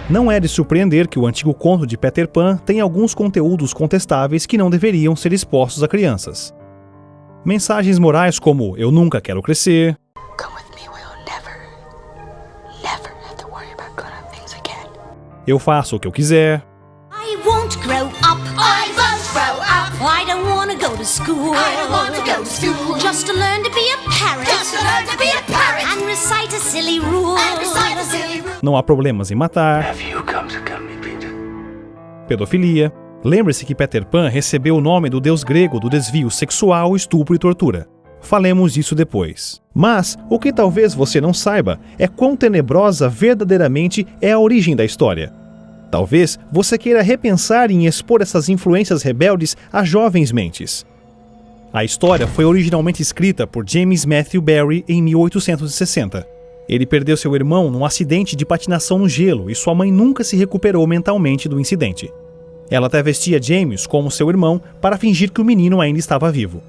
Não é de surpreender que o antigo conto de Peter Pan tenha alguns conteúdos contestáveis que não deveriam ser expostos a crianças. Mensagens morais como "eu nunca quero crescer", "eu faço o que eu quiser", I won't grow up. I won't grow up. I don't want to go to school. I don't want to go to school. Just to learn to be a parrot. Just to learn to be a parrot. And recite a silly rule. And recite a silly rule. Não há problemas em matar, pedofilia. Lembre-se que Peter Pan recebeu o nome do deus grego do desvio sexual, estupro e tortura. Falemos disso depois. Mas, o que talvez você não saiba é quão tenebrosa verdadeiramente é a origem da história. Talvez você queira repensar em expor essas influências rebeldes a jovens mentes. A história foi originalmente escrita por James Matthew Barrie em 1860. Ele perdeu seu irmão num acidente de patinação no gelo e sua mãe nunca se recuperou mentalmente do incidente. Ela até vestia James como seu irmão para fingir que o menino ainda estava vivo.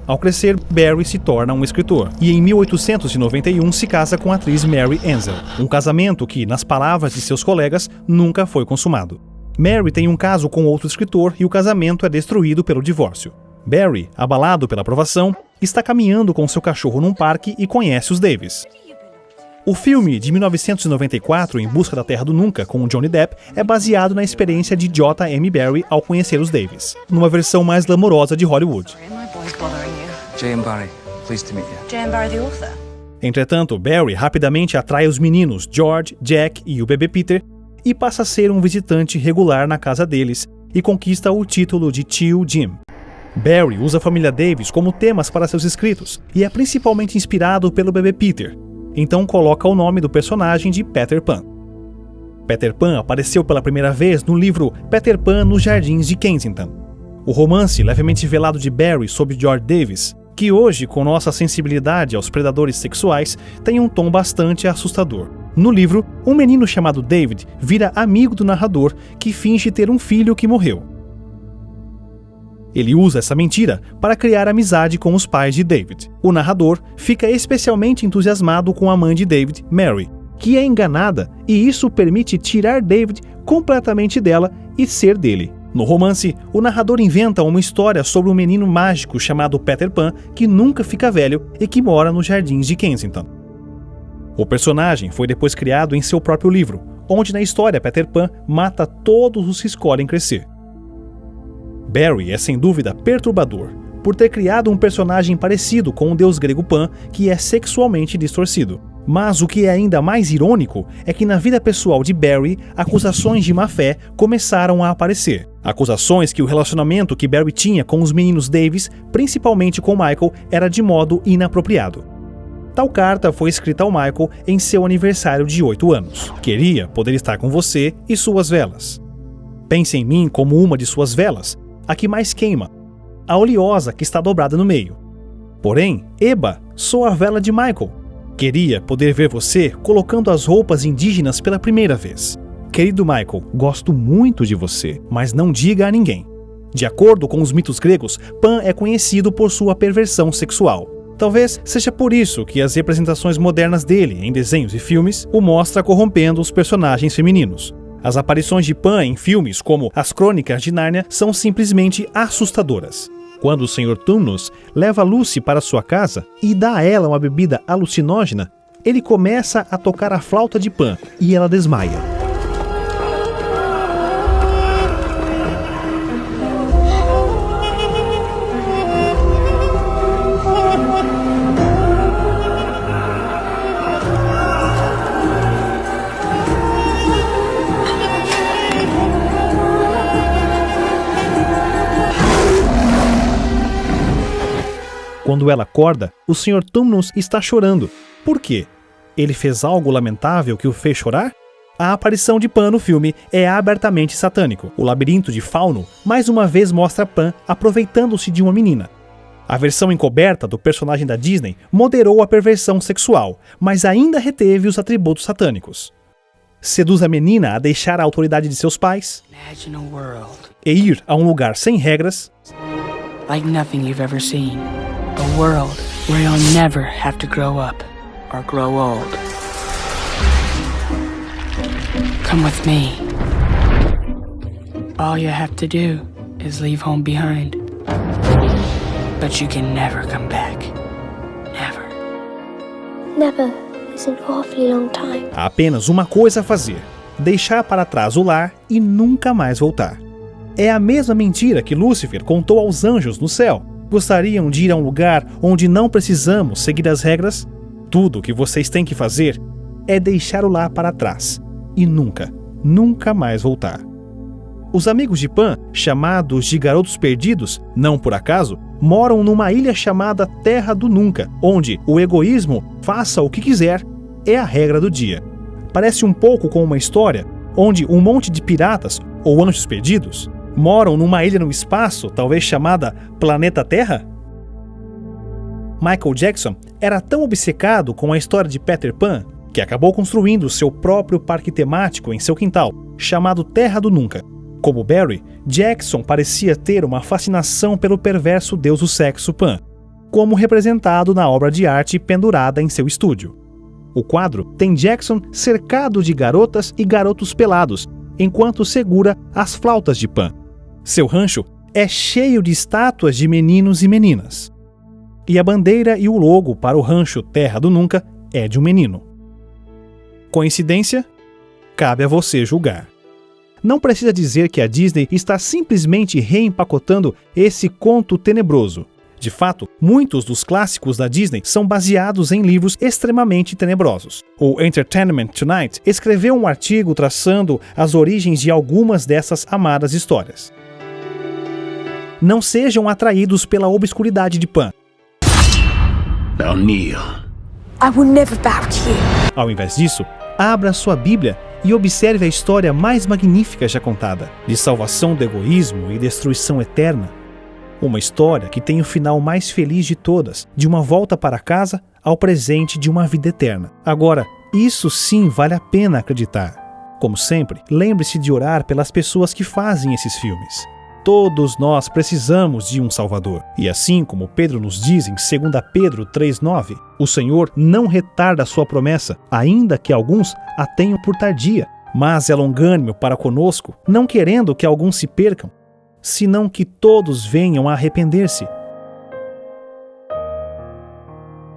Ao crescer, Barrie se torna um escritor e em 1891 se casa com a atriz Mary Ansell, um casamento que, nas palavras de seus colegas, nunca foi consumado. Mary tem um caso com outro escritor e o casamento é destruído pelo divórcio. Barrie, abalado pela aprovação, está caminhando com seu cachorro num parque e conhece os Davis. O filme de 1994, Em Busca da Terra do Nunca, com Johnny Depp, é baseado na experiência de J.M. Barrie ao conhecer os Davis, numa versão mais glamourosa de Hollywood. J.M. Barrie, pleased to meet you. J.M. Barrie, the author. Entretanto, Barrie rapidamente atrai os meninos George, Jack e o bebê Peter e passa a ser um visitante regular na casa deles e conquista o título de tio Jim. Barrie usa a família Davis como temas para seus escritos e é principalmente inspirado pelo bebê Peter, então coloca o nome do personagem de Peter Pan. Peter Pan apareceu pela primeira vez no livro Peter Pan nos Jardins de Kensington. O romance levemente velado de Barrie sobre George Davis, que hoje, com nossa sensibilidade aos predadores sexuais, tem um tom bastante assustador. No livro, um menino chamado David vira amigo do narrador, que finge ter um filho que morreu. Ele usa essa mentira para criar amizade com os pais de David. O narrador fica especialmente entusiasmado com a mãe de David, Mary, que é enganada, e isso permite tirar David completamente dela e ser dele. No romance, o narrador inventa uma história sobre um menino mágico chamado Peter Pan que nunca fica velho e que mora nos Jardins de Kensington. O personagem foi depois criado em seu próprio livro, onde na história Peter Pan mata todos os que escolhem crescer. Barrie é sem dúvida perturbador, por ter criado um personagem parecido com o deus grego Pan, que é sexualmente distorcido. Mas o que é ainda mais irônico é que na vida pessoal de Barrie, acusações de má-fé começaram a aparecer. Acusações que o relacionamento que Barrie tinha com os meninos Davis, principalmente com Michael, era de modo inapropriado. Tal carta foi escrita ao Michael em seu aniversário de 8 anos. Queria poder estar com você e suas velas. Pense em mim como uma de suas velas, a que mais queima, a oleosa que está dobrada no meio. Porém, Eba, sou a vela de Michael. Queria poder ver você colocando as roupas indígenas pela primeira vez. Querido Michael, gosto muito de você, mas não diga a ninguém. De acordo com os mitos gregos, Pan é conhecido por sua perversão sexual. Talvez seja por isso que as representações modernas dele em desenhos e filmes o mostra corrompendo os personagens femininos. As aparições de Pan em filmes como As Crônicas de Nárnia são simplesmente assustadoras. Quando o Sr. Tumnus leva Lucy para sua casa e dá a ela uma bebida alucinógena, ele começa a tocar a flauta de Pan e ela desmaia. Quando ela acorda, o Sr. Tumnus está chorando. Por quê? Ele fez algo lamentável que o fez chorar? A aparição de Pan no filme é abertamente satânico. O labirinto de Fauno mais uma vez mostra Pan aproveitando-se de uma menina. A versão encoberta do personagem da Disney moderou a perversão sexual, mas ainda reteve os atributos satânicos. Seduz a menina a deixar a autoridade de seus pais e ir a um lugar sem regras, like nothing you've ever seen. A world where you'll never have to grow up or grow old. Come with me. All you have to do is leave home behind. But you can never come back. Never. Never is an awfully long time. Há apenas uma coisa a fazer: deixar para trás o lar e nunca mais voltar. É a mesma mentira que Lúcifer contou aos anjos no céu. Gostariam de ir a um lugar onde não precisamos seguir as regras? Tudo o que vocês têm que fazer é deixar o lar para trás e nunca mais voltar. Os amigos de Pan, chamados de Garotos Perdidos, não por acaso, moram numa ilha chamada Terra do Nunca, onde o egoísmo, faça o que quiser, é a regra do dia. Parece um pouco com uma história onde um monte de piratas, ou anjos perdidos, moram numa ilha no espaço, talvez chamada Planeta Terra? Michael Jackson era tão obcecado com a história de Peter Pan que acabou construindo seu próprio parque temático em seu quintal, chamado Terra do Nunca. Como Barry, Jackson parecia ter uma fascinação pelo perverso deus do sexo Pan, como representado na obra de arte pendurada em seu estúdio. O quadro tem Jackson cercado de garotas e garotos pelados, enquanto segura as flautas de Pan. Seu rancho é cheio de estátuas de meninos e meninas. E a bandeira e o logo para o rancho Terra do Nunca é de um menino. Coincidência? Cabe a você julgar. Não precisa dizer que a Disney está simplesmente reempacotando esse conto tenebroso. De fato, muitos dos clássicos da Disney são baseados em livros extremamente tenebrosos. O Entertainment Tonight escreveu um artigo traçando as origens de algumas dessas amadas histórias. Não sejam atraídos pela obscuridade de Pan. Now kneel. I will never bow to you. Ao invés disso, abra sua Bíblia e observe a história mais magnífica já contada, de salvação do egoísmo e destruição eterna. Uma história que tem o final mais feliz de todas, de uma volta para casa ao presente de uma vida eterna. Agora, isso sim vale a pena acreditar. Como sempre, lembre-se de orar pelas pessoas que fazem esses filmes. Todos nós precisamos de um Salvador. E assim como Pedro nos diz em 2 Pedro 3,9, o Senhor não retarda a sua promessa, ainda que alguns a tenham por tardia, mas é longânimo para conosco, não querendo que alguns se percam, senão que todos venham a arrepender-se.